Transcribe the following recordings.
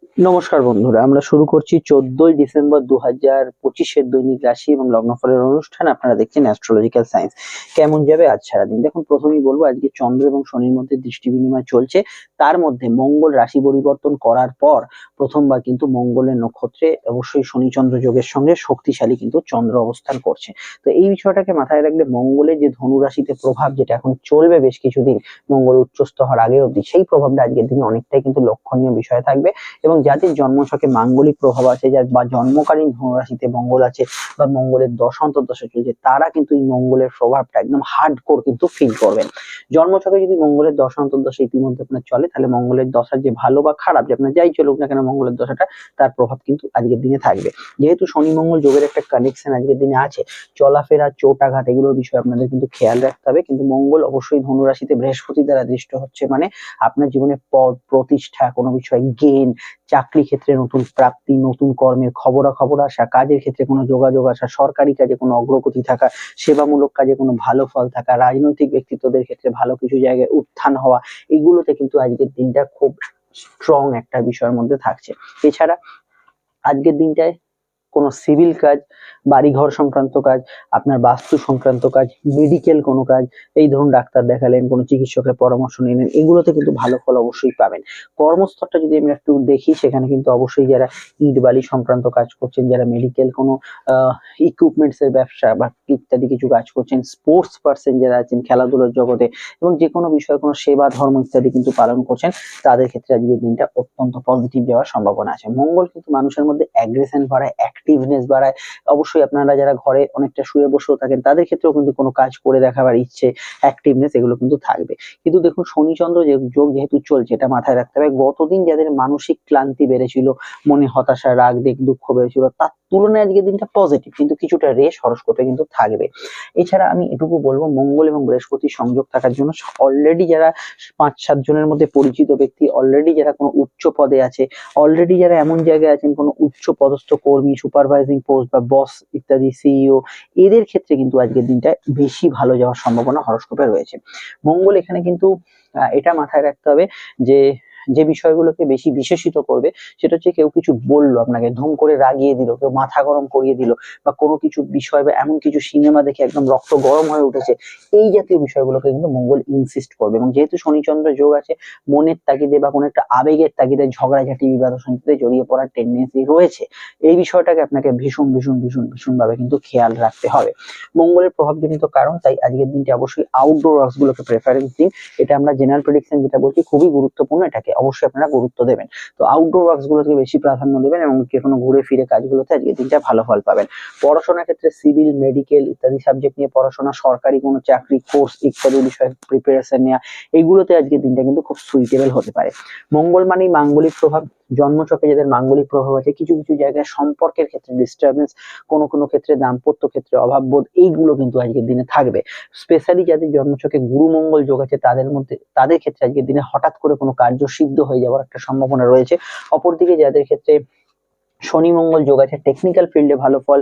নমস্কার বন্ধুরা, আমরা শুরু করছি 14ই ডিসেম্বর 2025-এর দৈনিক রাশি এবং লগ্নফলের অনুষ্ঠান। আপনারা দেখছেন অ্যাস্ট্রোলজিক্যাল সায়েন্স। কেমন যাবে আজ সারাদিন? দেখুন, প্রথমেই বলবো আজকে চন্দ্র এবং শনির মধ্যে দৃষ্টি বিনিময় চলছে। তার মধ্যে মঙ্গল রাশি পরিবর্তন করার পর প্রথমবার কিন্তু মঙ্গলের নক্ষত্রে অবশ্যই শনি চন্দ্র যোগের সঙ্গে শক্তিশালী কিন্তু চন্দ্র অবস্থান করছে। তো এই বিষয়টাকে মাথায় রাখলে মঙ্গলের যে ধনু রাশিতে প্রভাব, যেটা এখন চলবে বেশ কিছুদিন, মঙ্গল উচ্চস্থ হওয়ার আগে অবধি, সেই প্রভাবটা আজকের দিনে অনেকটাই কিন্তু লক্ষণীয় বিষয় থাকবে। এবং যাদের জন্মছকে মাঙ্গলিক প্রভাব আছে, যার বা জন্মকালীন ধনুরাশিতে মঙ্গল আছে বা মঙ্গলের দশা অন্তর্দশা চলছে, তারা কিন্তু এই মঙ্গলের প্রভাবটা একদম হার্ডকোর কিন্তু ফিল করবেন। জন্মছকে যদি মঙ্গলের দশা অন্তর্দশা ইতিমধ্যে আপনার চলে, তাহলে মঙ্গলের দশা যে ভালো বা খারাপ, যে আপনার যাই চলুক না কেন, মঙ্গলের দশাটা তার প্রভাব কিন্তু আজকের দিনে থাকবে। যেহেতু শনি মঙ্গল যোগের একটা কানেকশন আজকের দিনে আছে, চলাফেরা, চোট আঘাত, এগুলোর বিষয়ে আপনাদের কিন্তু খেয়াল রাখতে হবে। কিন্তু মঙ্গল অবশ্যই ধনুরাশিতে বৃহস্পতি দ্বারা দৃষ্ট হচ্ছে, মানে আপনার জীবনে পদ প্রতিষ্ঠা, কোনো বিষয়ে গেইন, চাকরি ক্ষেত্রে নতুন প্রাপ্তি, নতুন কর্মের খবরাখবর আসা, কাজের ক্ষেত্রে কোনো যোগাযোগ আসা, সরকারি কাজে কোনো অগ্রগতি থাকা, সেবামূলক কাজে কোনো ভালো ফল থাকা, রাজনৈতিক ব্যক্তিত্বদের ক্ষেত্রে ভালো কিছু জায়গায় উত্থান হওয়া, এগুলোতে কিন্তু আজকের দিনটা খুব স্ট্রং একটা বিষয়ের মধ্যে থাকছে। এছাড়া আজকের দিনটায় কোনো সিভিল কাজ, বাড়িঘর সংক্রান্ত কাজ, আপনার বাস্তু সংক্রান্ত কাজ, মেডিকেল কোনো কাজ, এই ধরুন ডাক্তার দেখালেন, কোনো চিকিৎসকের পরামর্শ নিলেন, এগুলোতে কিন্তু ভালো ফল অবশ্যই পাবেন। কর্মস্তরটা যদি আমরা একটু দেখি, সেখানে কিন্তু অবশ্যই যারা ইট বালি সংক্রান্ত কাজ করছেন, যারা মেডিকেল কোনো ইকুইপমেন্টস এর ব্যবসা বা ইত্যাদি কিছু কাজ করছেন, স্পোর্টস পার্সন যারা আছেন খেলাধুলার জগতে, এবং যে কোনো বিষয়ে কোনো সেবা ধর্ম ইত্যাদি কিন্তু পালন করছেন, তাদের ক্ষেত্রে আজকের দিনটা অত্যন্ত পজিটিভ যাওয়ার সম্ভাবনা আছে। মঙ্গল কিন্তু মানুষের মধ্যে অ্যাগ্রেশন বাড়ায়, অ্যাক্টিভনেস বাড়ায়। অবশ্যই আপনারা যারা ঘরে অনেকটা শুয়ে বসেও থাকেন, তাদের ক্ষেত্রেও কিন্তু কোনো কাজ করে দেখাবার ইচ্ছে, অ্যাক্টিভনেস, এগুলো কিন্তু থাকবে। কিন্তু দেখুন, শনিচন্দ্র যে যোগ যেহেতু চলছে, এটা মাথায় রাখতে হবে। গতদিন যাদের মানসিক ক্লান্তি বেড়েছিল, মনে হতাশা, রাগ, দুঃখ বেড়েছিল, তার তুলনায় আজকের দিনটা পজিটিভ, কিন্তু কিছুটা রেশ হরস্কোপে কিন্তু থাকবে। এছাড়া আমি এটুকু বলবো, মঙ্গল এবং বৃহস্পতির সংযোগ থাকার জন্য অলরেডি যারা 5-7 জনের মধ্যে পরিচিত ব্যক্তি, অলরেডি যারা কোনো উচ্চ পদে আছে, অলরেডি যারা এমন জায়গায় আছেন, কোনো উচ্চ পদস্থ কর্মী, সুপারভাইজিং পোস্ট বা বস ইত্যাদি, সিইও, এদের ক্ষেত্রে কিন্তু আজকের দিনটা বেশি ভালো যাওয়ার সম্ভাবনা হরস্কোপে রয়েছে। মঙ্গল এখানে কিন্তু এটা মাথায় রাখতে হবে যে যে বিষয়গুলোকে বেশি বিশেষিত করবে, সেটা হচ্ছে কেউ কিছু বললো আপনাকে, ধুম করে রাগিয়ে দিল, কেউ মাথা গরম করিয়ে দিল, বা কোনো কিছু বিষয় বা এমন কিছু সিনেমা দেখে একদম রক্ত গরম হয়ে উঠেছে, এই জাতীয় বিষয়গুলোকে কিন্তু মঙ্গল ইনসিস্ট করবে। এবং যেহেতু শনিচন্দ্র যোগ আছে, মনের তাগিদে বা কোনো একটা আবেগের তাগিদে ঝগড়াঝাটি, বিবাদ অশান্তিতে জড়িয়ে পড়ার টেন্ডেন্সি রয়েছে। এই বিষয়টাকে আপনাকে ভীষণ ভীষণ ভীষণ ভীষণ ভাবে কিন্তু খেয়াল রাখতে হবে। মঙ্গলের প্রভাবজনিত কারণ, তাই আজকের দিনটি অবশ্যই আউটডোর ওয়ার্কস গুলোকে প্রেফারেন্স দিন। এটা আমরা জেনারেল প্রেডিকশন যেটা বলছি, খুবই গুরুত্বপূর্ণ, এটাকে অবশ্যই আপনারা গুরুত্ব দেবেন। তো আউটডোর ওয়ার্কস গুলোকে বেশি প্রাধান্য দেবেন, এবং যে কোনো ঘুরে ফিরে কাজগুলোতে আজকের দিনটা ভালো ফল পাবেন। পড়াশোনার ক্ষেত্রে সিভিল, মেডিকেল ইত্যাদি সাবজেক্ট নিয়ে পড়াশোনা, সরকারি কোনো চাকরি, কোর্স ইত্যাদি বিষয়ে প্রিপারেশন নেওয়া, এগুলোতে আজকের দিনটা কিন্তু খুব সুইটেবল হতে পারে। মঙ্গল মানেই মাঙ্গলিক প্রভাব। জন্মছকে যাদের মাঙ্গলিক প্রভাব আছে, কিছু কিছু জায়গায় সম্পর্কের ক্ষেত্রে ডিস্টারবেন্স, কোনো কোনো ক্ষেত্রে দাম্পত্য ক্ষেত্রে অভাববোধ, এইগুলো কিন্তু আজকের দিনে থাকবে। স্পেশালি যাদের জন্মছকে গুরু মঙ্গল যোগ আছে, তাদের ক্ষেত্রে আজকের দিনে হঠাৎ করে কোনো কার্য সিদ্ধ হয়ে যাওয়ার একটা সম্ভাবনা রয়েছে। অপরদিকে যাদের ক্ষেত্রে শনি মঙ্গল যোগ আছে, টেকনিক্যাল ফিল্ডে ভালো ফল,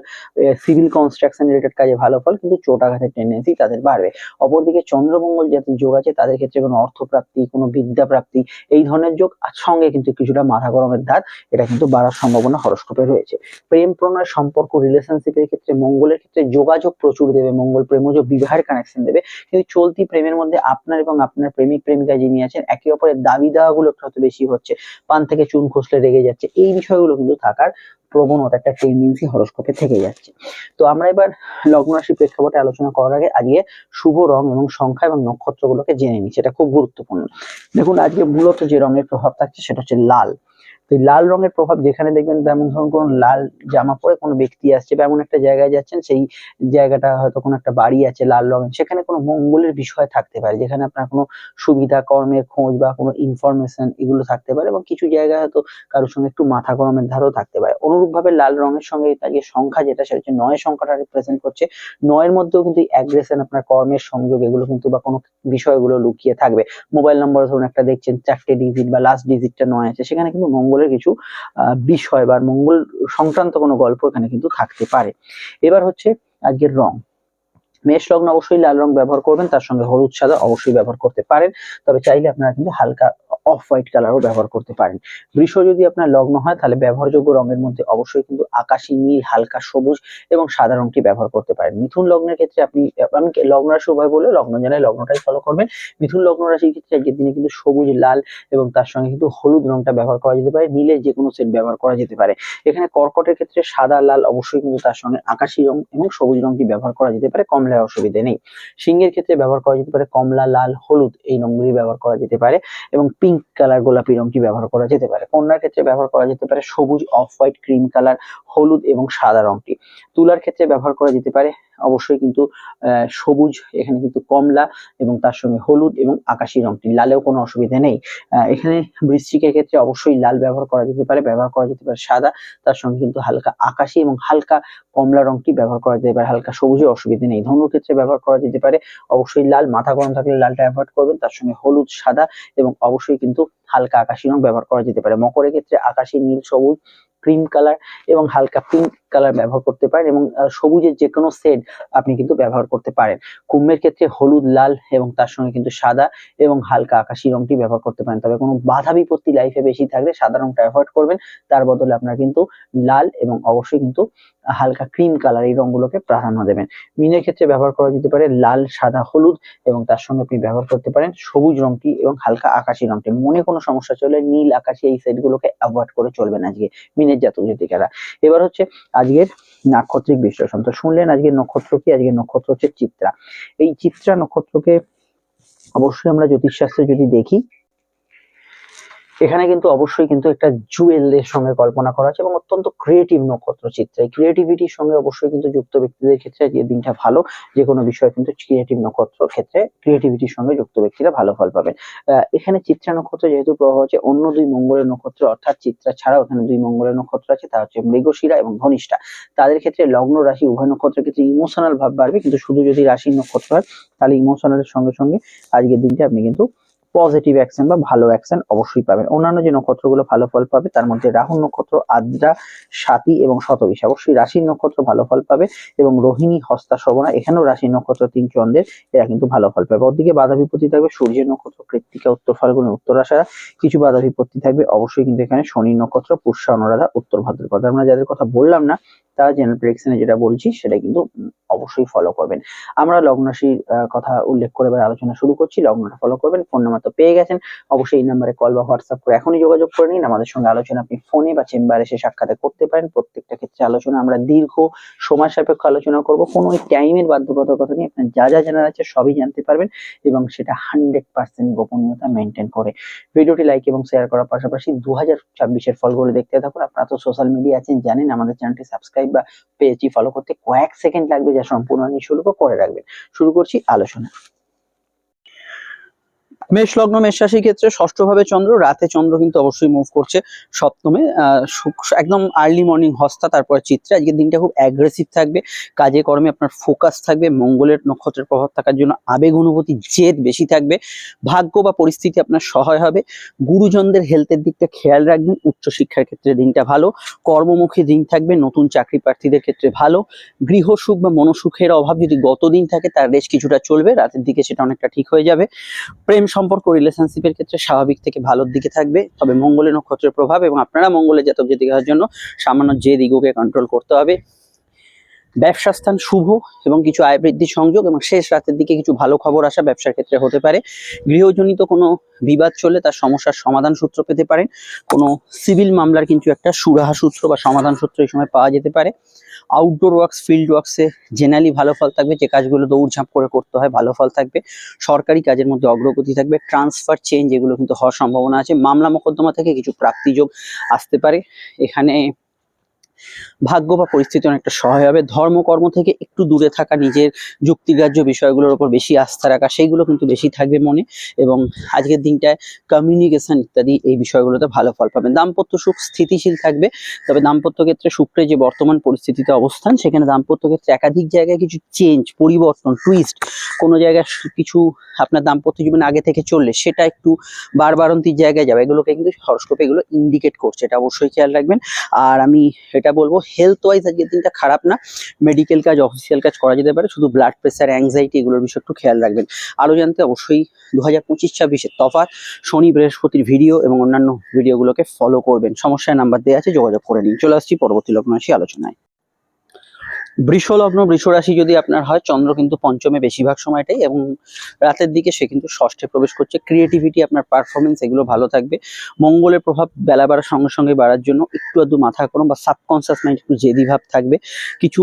সিভিল কনস্ট্রাকশন রিলেটেড কাজে ভালো ফল, কিন্তু চোট আঘাতের টেন্ডেন্সি তাদের বাড়বে। অপরদিকে চন্দ্রমঙ্গল যাদের যোগ আছে, তাদের ক্ষেত্রে কোনো অর্থ প্রাপ্তি, কোনো বিদ্যা প্রাপ্তি, এই ধরনের যোগ, আর সঙ্গে কিন্তু কিছুটা মাথা গরমের ধাত, এটা কিন্তু বাড়ার সম্ভাবনা হরস্কোপে রয়েছে। প্রেম প্রণয় সম্পর্ক, রিলেশনশিপের ক্ষেত্রে মঙ্গলের ক্ষেত্রে যোগাযোগ প্রচুর দেবে, মঙ্গল প্রেমজ বিবাহের কানেকশন দেবে। কিন্তু চলতি প্রেমের মধ্যে আপনার এবং আপনার প্রেমিক প্রেমিকা যিনি আছেন, একে অপরের দাবি দাওয়া গুলো একটু বেশি হচ্ছে, পান থেকে চুন খসলে রেগে যাচ্ছে, এই বিষয়গুলো কিন্তু থাকার প্রবণতা, একটা টেন্ডেন্সি হরস্কোপে থেকে যাচ্ছে। তো আমরা এবার লগ্ন রাশি প্রেক্ষাপটে আলোচনা করার আগে আজকে শুভ রং এবং সংখ্যা এবং নক্ষত্রগুলোকে জেনে নিই, সেটা খুব গুরুত্বপূর্ণ। দেখুন, আজকে মূলত যে রঙের প্রভাব থাকছে সেটা হচ্ছে লাল। তো এই লাল রঙের প্রভাব যেখানে দেখবেন, যেমন ধরুন কোনো লাল জামা পরে কোনো ব্যক্তি আসছে বা এমন একটা জায়গায় যাচ্ছেন, সেই জায়গাটা হয়তো কোনো একটা বাড়ি আছে লাল রঙের, সেখানে কোনো মঙ্গলের বিষয় থাকতে পারে, যেখানে আপনার কোনো সুবিধা, কর্মের খোঁজ বা কোনো ইনফরমেশন, এগুলো থাকতে পারে। এবং কিছু জায়গায় হয়তো কারোর সঙ্গে একটু মাথা গরমের ধারও থাকতে পারে। অনুরূপ ভাবে লাল রঙের সঙ্গে আজকে সংখ্যা যেটা, সেটা হচ্ছে 9 সংখ্যাটা রিপ্রেজেন্ট করছে। 9 এর মধ্যেও কিন্তু অ্যাগ্রেশন, আপনার কর্মের সংযোগ, এগুলো কিন্তু বা কোনো বিষয়গুলো লুকিয়ে থাকবে। মোবাইল নম্বর ধরুন একটা দেখছেন, 4টে ডিজিট বা লাস্ট ডিজিটটা 9 আছে, সেখানে কিন্তু মঙ্গলের কিছু বিষয় বা মঙ্গল সংক্রান্ত কোনো গল্প এখানে কিন্তু থাকতে পারে। এবার হচ্ছে আজকের রং। মেষ লগ্ন অবশ্যই লাল রং ব্যবহার করবেন, তার সঙ্গে হলুদ সাদা অবশ্যই ব্যবহার করতে পারেন। তবে চাইলে আপনারা কিন্তু হালকা অফ হোয়াইট কালারও ব্যবহার করতে পারেন। বৃষ যদি আপনার লগ্ন হয় তাহলে ব্যবহারযোগ্য রঙের মধ্যে অবশ্যই কিন্তু আকাশি নীল, হালকা সবুজ এবং সাদা রঙটি ব্যবহার করতে পারেন। মিথুন লগ্নের ক্ষেত্রে আমি লগ্ন রাশি উভয় বলে লগ্ন জানাই লগ্নটাই ফলো করবেন। মিথুন লগ্ন রাশির ক্ষেত্রে আজকের দিনে কিন্তু সবুজ, লাল এবং তার সঙ্গে কিন্তু হলুদ রংটা ব্যবহার করা যেতে পারে, নীলের যে কোনো সেট ব্যবহার করা যেতে পারে। এখানে কর্কটের ক্ষেত্রে সাদা, লাল অবশ্যই কিন্তু তার সঙ্গে আকাশি রং এবং সবুজ রংটি ব্যবহার করা যেতে পারে, কমলায় অসুবিধা নেই। সিংহের ক্ষেত্রে ব্যবহার করা যেতে পারে কমলা, লাল, হলুদ এই রংগুলি ব্যবহার করা যেতে পারে এবং পিঙ্ক কালার গোলাপি রংটি ব্যবহার করা যেতে পারে। কন্যার ক্ষেত্রে ব্যবহার করা যেতে পারে সবুজ, অফ হোয়াইট, ক্রিম কালার, হলুদ এবং সাদা রংটি। তুলার ক্ষেত্রে ব্যবহার করা যেতে পারে অবশ্যই কিন্তু সবুজ, এখানে কিন্তু কমলা এবং তার সঙ্গে হলুদ এবং আকাশি রংটি, লালেও কোনো অসুবিধা নেই। এখানে বৃশ্চিকের ক্ষেত্রে অবশ্যই লাল ব্যবহার করা যেতে পারে, ব্যবহার করা যেতে পারে সাদা, তার সঙ্গে কিন্তু হালকা আকাশি এবং হালকা কমলা রংটি ব্যবহার করা যেতে পারে, হালকা সবুজের অসুবিধা নেই। ধনুর ক্ষেত্রে ব্যবহার করা যেতে পারে অবশ্যই লাল, মাথা গরম থাকলে লালটা অ্যাভয়েড করবেন, তার সঙ্গে হলুদ, সাদা এবং অবশ্যই কিন্তু হালকা আকাশি রং ব্যবহার করা যেতে পারে। মকরের ক্ষেত্রে আকাশি নীল, সবুজ, ক্রিম কালার এবং হালকা পিঙ্ক কালার ব্যবহার করতে পারেন এবং সবুজের যে কোনো শেড আপনি কিন্তু ব্যবহার করতে পারেন। কুম্ভের ক্ষেত্রে হলুদ, লাল এবং তার সঙ্গে কিন্তু সাদা এবং হালকা আকাশি রংটি ব্যবহার করতে পারেন। তবে কোনো বাধা বিপত্তি লাইফে বেশি থাকলে সাদা রংটা অ্যাভয়েড করবেন, তার বদলে আপনারা কিন্তু লাল এবং অবশ্যই কিন্তু হালকা ক্রিম কালার এই রংগুলোকে প্রাধান্য দেবেন। মীনের ক্ষেত্রে ব্যবহার করা যেতে পারে লাল, সাদা, হলুদ এবং তার সঙ্গে আপনি ব্যবহার করতে পারেন সবুজ রংটি এবং হালকা আকাশি রংটি। মনে কোনো সমস্যা চলে নীল, আকাশি এই সেটগুলোকে অ্যাভয়েড করে চলবেন আজকে মীনের জাতক জাতিকারা। এবার হচ্ছে আজকের নাক্ষত্রিক বিশ্লেষণ। তো শুনলেন আজকের নক্ষত্র কি? আজকের নক্ষত্র হচ্ছে চিত্রা। এই চিত্রা নক্ষত্রকে অবশ্যই আমরা জ্যোতিষশাস্ত্রে যদি দেখি, এখানে কিন্তু অবশ্যই কিন্তু একটা জুয়েলের সঙ্গে কল্পনা করা আছে এবং অত্যন্ত ক্রিয়েটিভ নক্ষত্র চিত্রা। এই ক্রিয়েটিভিটির সঙ্গে অবশ্যই কিন্তু যুক্ত ব্যক্তিদের ক্ষেত্রে যে দিনটা ভালো, যে কোনো বিষয় কিন্তু ক্রিয়েটিভ নক্ষত্র ক্ষেত্রে ক্রিয়েটিভিটির সঙ্গে যুক্ত ব্যক্তিরা ভালো ফল পাবেন। এখানে চিত্রা নক্ষত্র যেহেতু প্রভাব হচ্ছে অন্য দুই মঙ্গলের নক্ষত্র, অর্থাৎ চিত্রা ছাড়াও এখানে দুই মঙ্গলের নক্ষত্র আছে, তা হচ্ছে মৃগশিরা এবং ধনিষ্ঠা। তাদের ক্ষেত্রে লগ্ন রাশি উভয় নক্ষত্রের ক্ষেত্রে ইমোশনাল ভাব বাড়বে, কিন্তু শুধু যদি রাশির নক্ষত্র হয় তাহলে ইমোশনালের সঙ্গে সঙ্গে আজকের দিনটা আপনি কিন্তু পজিটিভ অ্যাকশন বা ভালো অ্যাকশন অবশ্যই পাবেন। অন্যান্য যে নক্ষত্রগুলো ভালো ফল পাবে তার মধ্যে রাহু নক্ষত্র, আদ্রা, স্বাতী এবং শতবিশা অবশ্যই রাশির নক্ষত্র ভালো ফল পাবে এবং রোহিণী, হস্তা, শ্রবণা এখানেও রাশির নক্ষত্র তিন চন্দ্রের এরা কিন্তু ভালো ফল পাবে। ওদিকে বাধা বিপত্তি থাকবে সূর্যের নক্ষত্র, কৃত্তিকা, উত্তর ফাল্গুন, উত্তরাষাঢ়া। কিছু বাধা বিপত্তি থাকবে অবশ্যই কিন্তু এখানে শনির নক্ষত্র, পুষ্যা, অনুরাধা, উত্তর ভাদ্রপদ। আমরা যাদের কথা বললাম না তারা জেনারেল প্রেডিকশনে যেটা বলছি সেটা কিন্তু অবশ্যই ফলো করবেন। আমরা লগ্ন রাশির কথা উল্লেখ করে এবার আলোচনা শুরু করছি। লগ্নটা ফলো করবেন। ফোন নাম্বার তো পেয়ে গেছেন, অবশ্যই এই নাম্বারে কল বা হোয়াটসঅ্যাপ করে এখনই যোগাযোগ করে নিন। আমাদের সঙ্গে আলোচনা আপনি ফোনে বা চেম্বারে এসে সাক্ষাতে করতে পারেন। প্রত্যেকটা ক্ষেত্রে আলোচনা আমরা দীর্ঘ সময় সাপেক্ষ আলোচনা করব, কোনো টাইমের বাধ্যবাধকতা নেই। আপনার যা যা জানার আছে সবই জানতে পারবেন এবং সেটা 100% গোপনীয়তা মেনটেন করে। ভিডিওটি লাইক এবং শেয়ার করার পাশাপাশি 2026-এর ফলগুলো দেখতে থাকুন। আপনারা তো সোশ্যাল মিডিয়া আছেন, জানেন আমাদের চ্যানেলটি সাবস্ক্রাইব বা পেজটি ফলো করতে কয়েক সেকেন্ড লাগবে, যা সম্পূর্ণ নিঃশুল্ক, করে রাখবেন। শুরু করছি আলোচনা। মেষ লগ্ন, মেষ রাশির ক্ষেত্রে ষষ্ঠ ভাবে চন্দ্র, রাতে চন্দ্র কিন্তু অবশ্যই মুভ করছে সপ্তমে। একদম আর্লি মর্নিং হস্তা, তারপরে চিত্রা। আজকের দিনটা খুব অ্যাগ্রেসিভ থাকবে, কাজে কর্মে আপনার ফোকাস থাকবে, মঙ্গলের নক্ষত্রের প্রভাব থাকার জন্য আবেগ অনুভূতি জেদ বেশি থাকবে, ভাগ্য বা পরিস্থিতি আপনার সহায় হবে। গুরুজনদের হেলথের দিকটা খেয়াল রাখবেন। উচ্চশিক্ষার ক্ষেত্রে দিনটা ভালো, কর্মমুখী দিন থাকবে, নতুন চাকরি প্রার্থীদের ক্ষেত্রে ভালো। গৃহসুখ বা মনোসুখের অভাব যদি গতদিন থাকে তার রেশ কিছুটা চলবে, রাতের দিকে সেটা অনেকটা ঠিক হয়ে যাবে। প্রেম সম্পর্ক, রিলেশনশিপের ক্ষেত্রে স্বাভাবিক থেকে ভালোর দিকে থাকবে, তবে মঙ্গলের নক্ষত্রের প্রভাব এবং আপনারা মঙ্গলের জাতক জাতিকার জন্য সামান্য জেদ ইগোকে কন্ট্রোল করতে হবে। ব্যবসা স্থান শুভ এবং কিছু আয় বৃদ্ধির সংযোগ এবং শেষ রাতের দিকে কিছু ভালো খবর আসা ব্যবসার ক্ষেত্রে হতে পারে। গৃহজনিত কোনো বিবাদ চলে তার সমস্যার সমাধান সূত্র পেতে পারেন। কোনো সিভিল মামলার কিন্তু একটা সুরাহা সূত্র বা সমাধান সূত্র এই সময় পাওয়া যেতে পারে। আউটডোর ওয়ার্কস, ফিল্ড ওয়ার্কসে জেনারেলি ভালো ফল থাকবে, যে কাজগুলো দৌড়ঝাঁপ করে করতে হয় ভালো ফল থাকবে। সরকারি কাজের মধ্যে অগ্রগতি থাকবে, ট্রান্সফার চেঞ্জ এগুলো কিন্তু হওয়ার সম্ভাবনা আছে। মামলা মোকদ্দমা থেকে কিছু প্রাপ্তিযোগ আসতে পারে। এখানে ভাগ্য বা পরিস্থিতি অনেকটা সহায় হবে। ধর্মকর্ম থেকে একটু দূরে থাকা, নিজের যুক্তিগ্রাহ্য বিষয়গুলোর উপর বেশি আস্থা রাখা সেইগুলো কিন্তু বেশি থাকবে মনে। এবং আজকের দিনটায় কমিউনিকেশন ইত্যাদি এই বিষয়গুলোতে ভালো ফল পাবেন। দাম্পত্য সুখ স্থিতিশীল থাকবে, তবে দাম্পত্য ক্ষেত্রে শুক্রের যে বর্তমান পরিস্থিতিতে অবস্থান, সেখানে দাম্পত্য ক্ষেত্রে একাধিক জায়গায় কিছু চেঞ্জ, পরিবর্তন, টুইস্ট, কোনো জায়গায় কিছু আপনার দাম্পত্য জীবনে আগে থেকে চললে সেটা একটু বারবারন্তির জায়গায় যাবে, এগুলোকে কিন্তু হরস্কোপে এগুলো ইন্ডিকেট করছে, এটা অবশ্যই খেয়াল রাখবেন। আর আমি এটা বলবো, হেলথ ওয়াইজ আজকের দিনটা খারাপ না, মেডিকেল কাজ অফিসিয়াল কাজ করা যেতে পারে, শুধু ব্লাড প্রেসার অ্যাংজাইটি এগুলোর বিষয়ে একটু খেয়াল রাখবেন। আরও জানতে অবশ্যই 2025-26 তফাৎ, শনি বৃহস্পতির ভিডিও এবং অন্যান্য ভিডিওগুলোকে ফলো করবেন। সমস্যার নাম্বার দেওয়া আছে, যোগাযোগ করে নিন। চলে আসছি পরবর্তী লগ্ন রাশি আলোচনায়। বৃষ লগ্ন বৃষ রাশি যদি আপনার হয়, চন্দ্র কিন্তু পঞ্চমে বেশিরভাগ সময়টাই এবং রাতের দিকে সে কিন্তু ষষ্ঠে প্রবেশ করছে। ক্রিয়েটিভিটি, আপনার পারফরমেন্স এগুলো ভালো থাকবে। মঙ্গলের প্রভাব বেলা বাড়ার সঙ্গে সঙ্গে বাড়ার জন্য একটু আধটু মাথা গরম বা সাবকনসিয়াস মাইন্ড একটু জেদি ভাব থাকবে। কিছু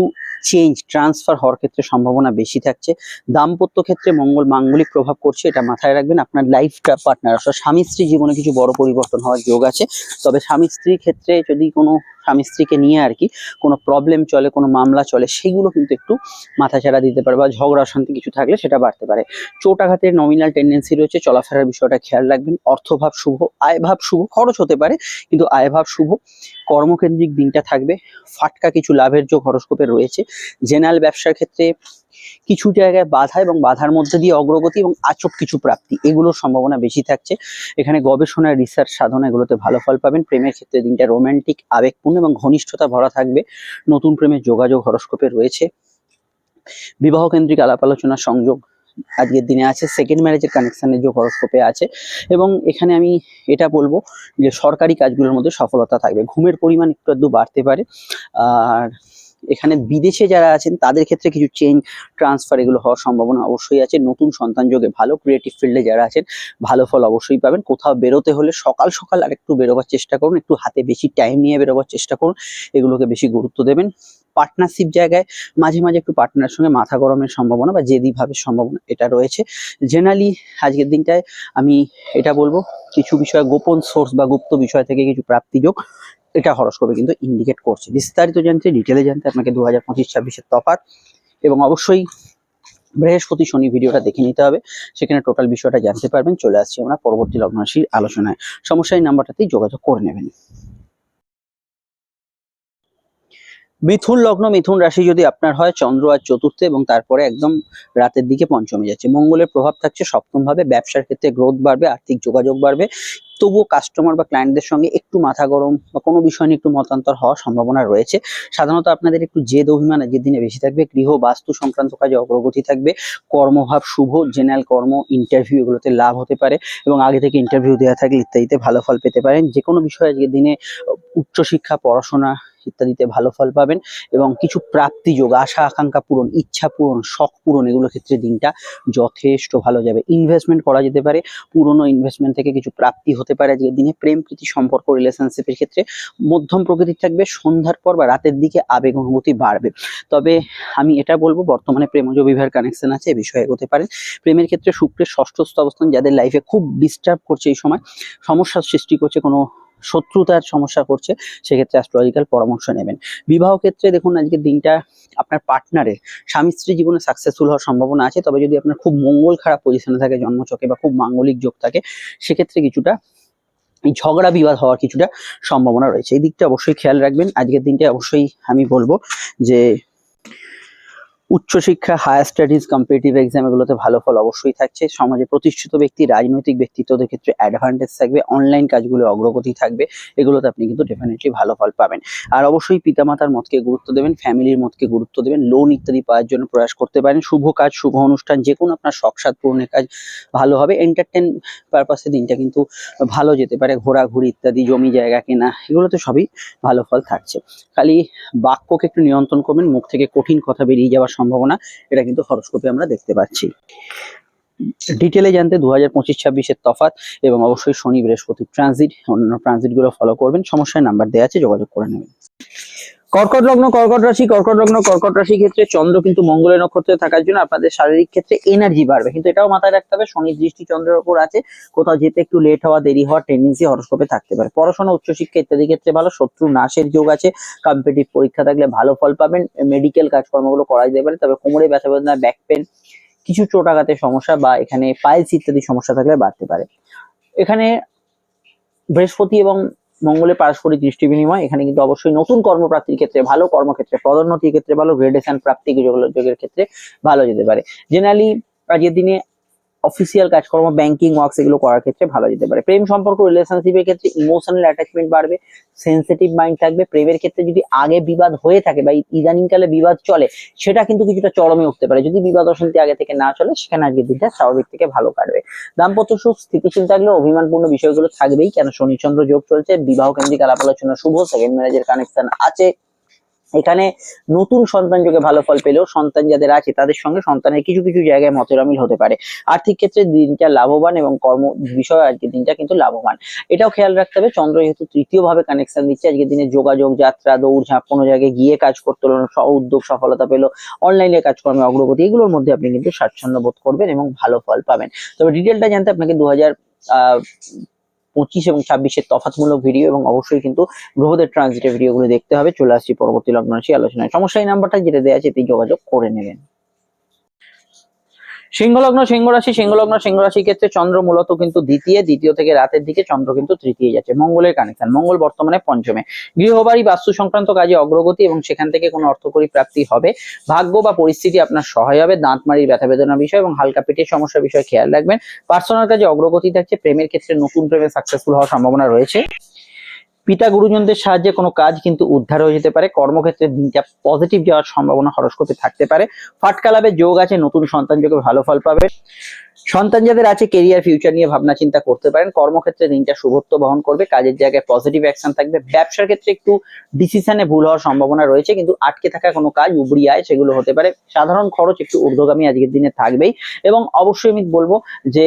চেঞ্জ ট্রান্সফার হওয়ার ক্ষেত্রে সম্ভাবনা বেশি থাকছে। দাম্পত্য ক্ষেত্রে মঙ্গল মাঙ্গলিক প্রভাব করছে, এটা মাথায় রাখবেন। আপনার লাইফটা পার্টনার অর্থাৎ স্বামী স্ত্রী জীবনে কিছু বড় পরিবর্তন হওয়ার যোগ আছে। তবে স্বামী স্ত্রীর ক্ষেত্রে যদি কোনো স্বামী স্ত্রীকে নিয়ে আর কি কোনো প্রবলেম চলে, কোনো মামলা চলে, সেগুলো কিন্তু একটু মাথাচাড়া দিতে পারে বা ঝগড়া অশান্তি কিছু থাকলে সেটা বাড়তে পারে। চোট আঘাতের নমিনাল টেন্ডেন্সি রয়েছে, চলাফেরার বিষয়টা খেয়াল রাখবেন। অর্থভাব শুভ, আয়ভাব শুভ, খরচ হতে পারে কিন্তু আয়ভাব শুভ। কর্মকেন্দ্রিক দিনটা থাকবে, ফাটকা কিছু লাভের যোগ হরোস্কোপে রয়েছে। জেনারেল ব্যবসার ক্ষেত্রে কিছু জায়গায় বাধা এবং বাধার মধ্যে দিয়ে অগ্রগতি এবং আচট কিছু প্রাপ্তি, এগুলোর সম্ভাবনা বেশি থাকছে। এখানে গবেষণা, রিসার্চ, সাধনা এগুলোতে ভালো ফল পাবেন। প্রেমের ক্ষেত্রে দিনটা রোমান্টিক, আবেগপূর্ণ এবং ঘনিষ্ঠতা ভরা থাকবে। নতুন প্রেমের যোগাযোগ হরোস্কোপে রয়েছে। বিবাহ কেন্দ্রিক আলাপ আলোচনার সংযোগ আজকের দিনে আছে। সেকেন্ড ম্যারেজের কানেকশনের যোগ হরোস্কোপে আছে এবং এখানে আমি এটা বলবো যে সরকারি কাজগুলোর মধ্যে সফলতা থাকবে। ঘুমের পরিমাণ একটু আধটু বাড়তে পারে। আর এখানে বিদেশে যারা আছেন তাদের ক্ষেত্রে কিছু চেঞ্জ ট্রান্সফার এগুলো হওয়ার সম্ভাবনা অবশ্যই আছে। নতুন সন্তান যোগে ভালো। ক্রিয়েটিভ ফিল্ডে যারা আছেন ভালো ফল অবশ্যই পাবেন। কোথাও বেরোতে হলে সকাল সকাল আর একটু বেরোবার চেষ্টা করুন, একটু হাতে বেশি টাইম নিয়ে বেরোবার চেষ্টা করুন, এগুলোকে বেশি গুরুত্ব দেবেন। পার্টনারশিপ জায়গায় মাঝে মাঝে একটু পার্টনারের সঙ্গে মাথা গরমের সম্ভাবনা বা জেদি ভাবের সম্ভাবনা এটা রয়েছে। জেনারেলি আজকের দিনটায় আমি এটা বলবো কিছু বিষয় গোপন সোর্স বা গুপ্ত বিষয় থেকে কিছু প্রাপ্তিযোগ এটা হরোস্কোপে কিন্তু ইন্ডিকেট করছে। বিস্তারিত জানতে, ডিটেলে জানতে আপনাকে 2025-26 তফাৎ এবং অবশ্যই বৃহস্পতি শনি ভিডিওটা দেখে নিতে হবে, সেখানে টোটাল বিষয়টা জানতে পারবেন। চলে আসছি আমরা পরবর্তী লগ্ন রাশির আলোচনায়। সমস্যা এই নাম্বারটাতেই যোগাযোগ করে নেবেন। মিথুন লগ্ন মিথুন রাশি যদি আপনার হয়, চন্দ্র আজ চতুর্থে এবং তারপরে একদম রাতের দিকে পঞ্চমে যাচ্ছে। মঙ্গলের প্রভাব থাকছে সপ্তম ভাবে। ব্যবসার ক্ষেত্রে গ্রোথ বাড়বে, আর্থিক যোগাযোগ বাড়বে। তবুও কাস্টমার বা ক্লায়েন্টদের সঙ্গে একটু মাথা গরম বা কোনো বিষয় নিয়ে একটু মতান্তর হওয়ার সম্ভাবনা রয়েছে। সাধারণত আপনাদের একটু জেদ অভিমান আজকের দিনে বেশি থাকবে। গৃহ বাস্তু সংক্রান্ত কাজে অগ্রগতি থাকবে। কর্মভাব শুভ, জেনারেল কর্ম, ইন্টারভিউ এগুলোতে লাভ হতে পারে এবং আগে থেকে ইন্টারভিউ দেওয়া থাকলে ইত্যাদিতে ভালো ফল পেতে পারেন। যে কোনো বিষয়ে আজকের দিনে উচ্চশিক্ষা, পড়াশোনা ইত্যাদিতে ভালো ফল পাবেন এবং কিছু প্রাপ্তিযোগ, আশা আকাঙ্ক্ষা পূরণ, ইচ্ছা পূরণ, শখ পূরণ এগুলো ক্ষেত্রে দিনটা যথেষ্ট ভালো যাবে। ইনভেস্টমেন্ট করা যেতে পারে, পুরনো ইনভেস্টমেন্ট থেকে কিছু প্রাপ্তি হতে পারে আজকের দিনে। প্রেম প্রীতি সম্পর্ক রিলেশনশিপের ক্ষেত্রে মধ্যম প্রকৃতির থাকবে। সন্ধ্যার পর বা রাতের দিকে আবেগ অনুভূতি বাড়বে। তবে আমি এটা বলবো বর্তমানে প্রেমজ বিবাহের কানেকশন আছে, এ বিষয়ে এগোতে পারেন। প্রেমের ক্ষেত্রে শুক্রের ষষ্ঠস্থ অবস্থান যাদের লাইফে খুব ডিস্টার্ব করছে, এই সময় সমস্যার সৃষ্টি করছে, কোনো শত্রুতার সমস্যা করছে, সেক্ষেত্রে অ্যাস্ট্রোলজিক্যাল পরামর্শ নেবেন। বিবাহ ক্ষেত্রে দেখুন আজকের দিনটা আপনার পার্টনারের স্বামী স্ত্রী জীবনে সাকসেসফুল হওয়ার সম্ভাবনা আছে। তবে যদি আপনার খুব মঙ্গল খারাপ পজিশনে থাকে জন্মছকে বা খুব মাঙ্গলিক যোগ থাকে, সেক্ষেত্রে কিছুটা এই ঝগড়া বিবাদ হওয়ার কিছুটা সম্ভাবনা রয়েছে। এই দিকটা অবশ্যই খেয়াল রাখবেন। আজকের দিনটা অবশ্যই আমি বলবো যে উচ্চশিক্ষা, হায়ার স্টাডিজ, কম্পিটিটিভ এক্সাম এগুলোতে ভালো ফল অবশ্যই থাকছে। সমাজে প্রতিষ্ঠিত ব্যক্তি, রাজনৈতিক ব্যক্তিত্বদের ক্ষেত্রে অ্যাডভান্টেজ থাকবে। অনলাইন কাজগুলো অগ্রগতি থাকবে, এগুলোতে আপনি কিন্তু ডেফিনেটলি ভালো ফল পাবেন। আর অবশ্যই পিতামাতার মতকে গুরুত্ব দেবেন, ফ্যামিলির মতকে গুরুত্ব দেবেন। লোন ইত্যাদি পাওয়ার জন্য প্রয়াস করতে পারেন। শুভ কাজ, শুভ অনুষ্ঠান, যে কোনো আপনার শখ সাধ পূরণের কাজ ভালো হবে। এন্টারটেন পারপাসে দিনটা কিন্তু ভালো যেতে পারে। ঘোরাঘুরি ইত্যাদি, জমি জায়গা কেনা, এগুলোতে সবই ভালো ফল থাকছে। খালি বাক্যকে একটু নিয়ন্ত্রণ করবেন, মুখ থেকে কঠিন কথা বেরিয়ে যাওয়ার সম্ভাবনা এটা কিন্তু হরোস্কোপে আমরা দেখতে পাচ্ছি। ডিটেলে জানতে 2025-26 তফাৎ এবং অবশ্যই শনি বৃহস্পতি ট্রানজিট, অন্যান্য ট্রানজিট গুলো ফলো করবেন। সমস্যায় নাম্বার দেওয়া আছে, যোগাযোগ করে নেবেন। কর্কট লগ্ন কর্কট রাশি কর্কট লগ্ন কর্কট রাশি ক্ষেত্রে চন্দ্র কিন্তু মঙ্গলের নক্ষত্রে থাকার জন্য আপনাদের শারীরিক ক্ষেত্রে এনার্জি বাড়বে, কিন্তু এটাও মাথায় রাখতে হবে শনির দৃষ্টি চন্দ্রের উপর আছে। কোথাও যেতে একটু লেট হওয়া, দেরি হওয়ার টেন্ডেন্সি হরোস্কোপে থাকতে পারে। পড়াশোনা, উচ্চশিক্ষা ইত্যাদি ক্ষেত্রে ভালো। শত্রু নাশের যোগ আছে। কম্পিটিটিভ পরীক্ষা থাকলে ভালো ফল পাবেন। মেডিকেল কাজকর্মগুলো করা যেতে পারে, তবে কোমরে ব্যথা বেদনা, ব্যাক পেন, কিছু চোট আঘাতের সমস্যা বা এখানে পাইলস ইত্যাদি সমস্যা থাকলে বাড়তে পারে। এখানে বৃহস্পতি এবং মঙ্গলের পারস্পরিক দৃষ্টি বিনিময়, এখানে কিন্তু অবশ্যই নতুন কর্মপ্রাপ্তির ক্ষেত্রে ভালো, কর্মক্ষেত্রে পদোন্নতির ক্ষেত্রে ভালো, গ্রেডেশন প্রাপ্তি যোগের ক্ষেত্রে ভালো যেতে পারে। জেনারেলি আজকের দিনে অফিসিয়াল কাজকর্ম, ব্যাংকিং ওয়ার্কস এগুলো করার ক্ষেত্রে ভালো যেতে পারে। প্রেম সম্পর্ক রিলেশনশিপের ক্ষেত্রে ইমোশনাল অ্যাটাচমেন্ট বাড়বে, সেন্সিটিভ মাইন্ড থাকবে। প্রেমের ক্ষেত্রে যদি আগে বিবাদ হয়ে থাকে বা ইদানিং কালে বিবাদ চলে, সেটা কিন্তু কিছুটা চরমে উঠতে পারে। যদি বিবাদ অশান্তি আগে থেকে না চলে, সেখানে আজকের দিনটা স্বাভাবিক থেকে ভালো কাটবে। দাম্পত্য সুখ স্থিতিশীল থাকলেও অভিমানপূর্ণ বিষয়গুলো থাকবেই, কেন শনিচন্দ্র যোগ চলছে। বিবাহ কেন্দ্রিক আলাপ আলোচনা শুভ, সেকেন্ড ম্যারেজের কানেকশন আছে। এখানে নতুন সন্তান যোগে ভালো ফল পেলেও সন্তান যাদের আছে তাদের সঙ্গে সন্তানের কিছু কিছু জায়গায় মতের অমিল হতে পারে। আর্থিক ক্ষেত্রে দিনটা লাভবান এবং কর্ম বিষয়ে আজকের দিনটা কিন্তু লাভবান। এটাও খেয়াল রাখতে হবে, চন্দ্র যেহেতু তৃতীয় ভাবে কানেকশন দিচ্ছে, আজকের দিনে যোগাযোগ, যাত্রা, দৌড়ঝাঁপ, কোনো জায়গায় গিয়ে কাজ করতে হলো, উদ্যোগ সফলতা পেলো, অনলাইনে কাজকর্মে অগ্রগতি, এগুলোর মধ্যে আপনি কিন্তু স্বাচ্ছন্দ্য বোধ করবেন এবং ভালো ফল পাবেন। তবে ডিটেলটা জানতে আপনাকে 2025 এবং 26-এর তফাৎমূলক ভিডিও এবং অবশ্যই কিন্তু গ্রহদের ট্রানজিটের ভিডিওগুলো দেখতে হবে। চলে আসছি পরবর্তী লগ্ন রাশি আলোচনায়। সমস্যা এই নাম্বারটা যেটা দেওয়া আছে এতেই যোগাযোগ করে নেবেন। সিংহলগ্ন, সিংহ রাশি, সিংহলগ্ন, সিংহ রাশির ক্ষেত্রে চন্দ্র মূলত কিন্তু দ্বিতীয় থেকে রাতের দিকে চন্দ্র কিন্তু তৃতীয় যাচ্ছে। মঙ্গলের কানেকশন, মঙ্গল বর্তমানে পঞ্চমে। গৃহবাড়ি বাস্তু সংক্রান্ত কাজে অগ্রগতি এবং সেখান থেকে কোনো অর্থকরী প্রাপ্তি হবে। ভাগ্য বা পরিস্থিতি আপনার সহায় হবে। দাঁতমারির ব্যথা বেদনা বিষয় এবং হালকা পেটের সমস্যার বিষয়ে খেয়াল রাখবেন। পার্সোনাল কাজে অগ্রগতি থাকছে। প্রেমের ক্ষেত্রে নতুন প্রেমে সাকসেসফুল হওয়ার সম্ভাবনা রয়েছে। পিতা গুরুজনদের সাহায্যে কোনো কাজ কিন্তু উদ্ধার হয়ে যেতে পারে। কর্মক্ষেত্রে দিনটা পজিটিভ যাওয়ার সম্ভাবনা হরোস্কোপে থাকতে পারে। ফাটকা লাভের যোগ আছে, নতুন সন্তান যোগে ভালো ফল পাবে। সন্তান যাদের আছে কেরিয়ার ফিউচার নিয়ে ভাবনা চিন্তা করতে পারেন। কর্মক্ষেত্রে দিনটা শুভত্ব বহন করবে, কাজের জায়গায় পজিটিভ অ্যাকশন থাকবে। ব্যবসার ক্ষেত্রে একটু ডিসিশনে ভুল হওয়ার সম্ভাবনা রয়েছে, কিন্তু আটকে থাকা কোনো কাজ উবড়ি আয় সেগুলো হতে পারে। সাধারণ খরচ একটু ঊর্ধ্বগামী আজকের দিনে থাকবেই। এবং অবশ্যই আমি বলবো যে